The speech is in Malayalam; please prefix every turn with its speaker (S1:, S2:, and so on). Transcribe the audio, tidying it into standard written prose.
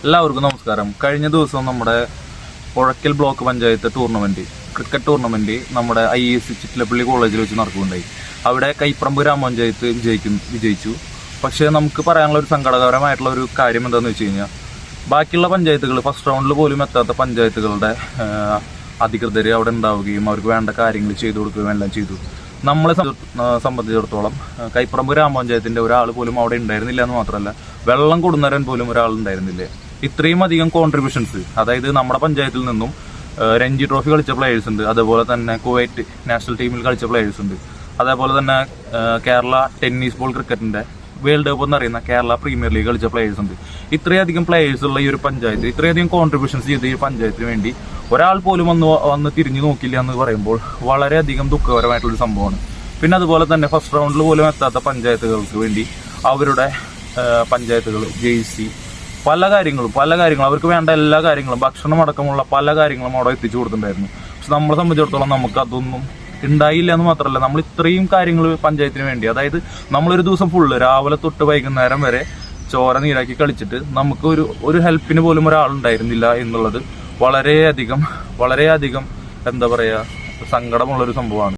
S1: എല്ലാവർക്കും നമസ്കാരം. കഴിഞ്ഞ ദിവസം നമ്മുടെ Puzhakkal block panchayat cricket tournament നമ്മുടെ IAS ചിറ്റിലപ്പള്ളി കോളേജിൽ വെച്ച് നടക്കുകയുണ്ടായി. അവിടെ കൈപ്പറമ്പ് ഗ്രാമപഞ്ചായത്ത് വിജയിച്ചു. പക്ഷേ നമുക്ക് പറയാനുള്ള ഒരു സങ്കടകരമായിട്ടുള്ള ഒരു കാര്യം എന്താണെന്ന് വെച്ച് കഴിഞ്ഞാൽ, ബാക്കിയുള്ള പഞ്ചായത്തുകൾ ഫസ്റ്റ് റൗണ്ടിൽ പോലും എത്താത്ത പഞ്ചായത്തുകളുടെ അധികൃതർ അവിടെ ഉണ്ടാവുകയും അവർക്ക് വേണ്ട കാര്യങ്ങൾ ചെയ്തു കൊടുക്കുകയും എല്ലാം ചെയ്തു. നമ്മളെ സംബന്ധിച്ചിടത്തോളം കൈപ്പറമ്പ് ഗ്രാമപഞ്ചായത്തിന്റെ ഒരാൾ പോലും അവിടെ ഉണ്ടായിരുന്നില്ല എന്ന് മാത്രമല്ല, വെള്ളം കൊടുന്നവരൻ പോലും ഒരാൾ ഉണ്ടായിരുന്നില്ലേ. ഇത്രയും അധികം കോൺട്രിബ്യൂഷൻസ്, അതായത് നമ്മുടെ പഞ്ചായത്തിൽ നിന്നും രഞ്ജി ട്രോഫി കളിച്ച പ്ലേയേഴ്സ് ഉണ്ട്, അതുപോലെ തന്നെ കുവൈറ്റ് നാഷണൽ ടീമിൽ കളിച്ച പ്ലേയേഴ്സ് ഉണ്ട്, അതേപോലെ തന്നെ കേരള ടെന്നീസ് ബോൾ ക്രിക്കറ്റിന്റെ വേൾഡ് കപ്പ് എന്നറിയുന്ന കേരള പ്രീമിയർ ലീഗ് കളിച്ച പ്ലേയേഴ്സ് ഉണ്ട്. ഇത്രയധികം പ്ലേയേഴ്സ് ഉള്ള ഈ ഒരു പഞ്ചായത്ത്, ഇത്രയധികം കോൺട്രിബ്യൂഷൻസ് ചെയ്ത ഈ പഞ്ചായത്തിന് വേണ്ടി ഒരാൾ പോലും വന്ന് തിരിഞ്ഞു നോക്കില്ല എന്ന് പറയുമ്പോൾ വളരെയധികം ദുഃഖകരമായിട്ടുള്ളൊരു സംഭവമാണ്. പിന്നെ അതുപോലെ തന്നെ ഫസ്റ്റ് റൗണ്ടിൽ പോലും എത്താത്ത പഞ്ചായത്തുകൾക്ക് വേണ്ടി അവരുടെ പഞ്ചായത്തുകൾ ജേഴ്സി പല കാര്യങ്ങളും അവർക്ക് വേണ്ട എല്ലാ കാര്യങ്ങളും, ഭക്ഷണം അടക്കമുള്ള പല കാര്യങ്ങളും അവിടെ എത്തിച്ചു കൊടുത്തിട്ടുണ്ടായിരുന്നു. പക്ഷെ നമ്മളെ സംബന്ധിച്ചിടത്തോളം നമുക്ക് അതൊന്നും ഉണ്ടായില്ല എന്ന് മാത്രമല്ല, നമ്മൾ ഇത്രയും കാര്യങ്ങൾ പഞ്ചായത്തിന് വേണ്ടി, അതായത് നമ്മളൊരു ദിവസം ഫുള്ള് രാവിലെ തൊട്ട് വൈകുന്നേരം വരെ ചോര നീരാക്കി കളിച്ചിട്ട് നമുക്ക് ഒരു ഹെൽപ്പിന് പോലും ഒരാളുണ്ടായിരുന്നില്ല എന്നുള്ളത് വളരെയധികം എന്താ പറയുക, സങ്കടമുള്ളൊരു സംഭവമാണ്.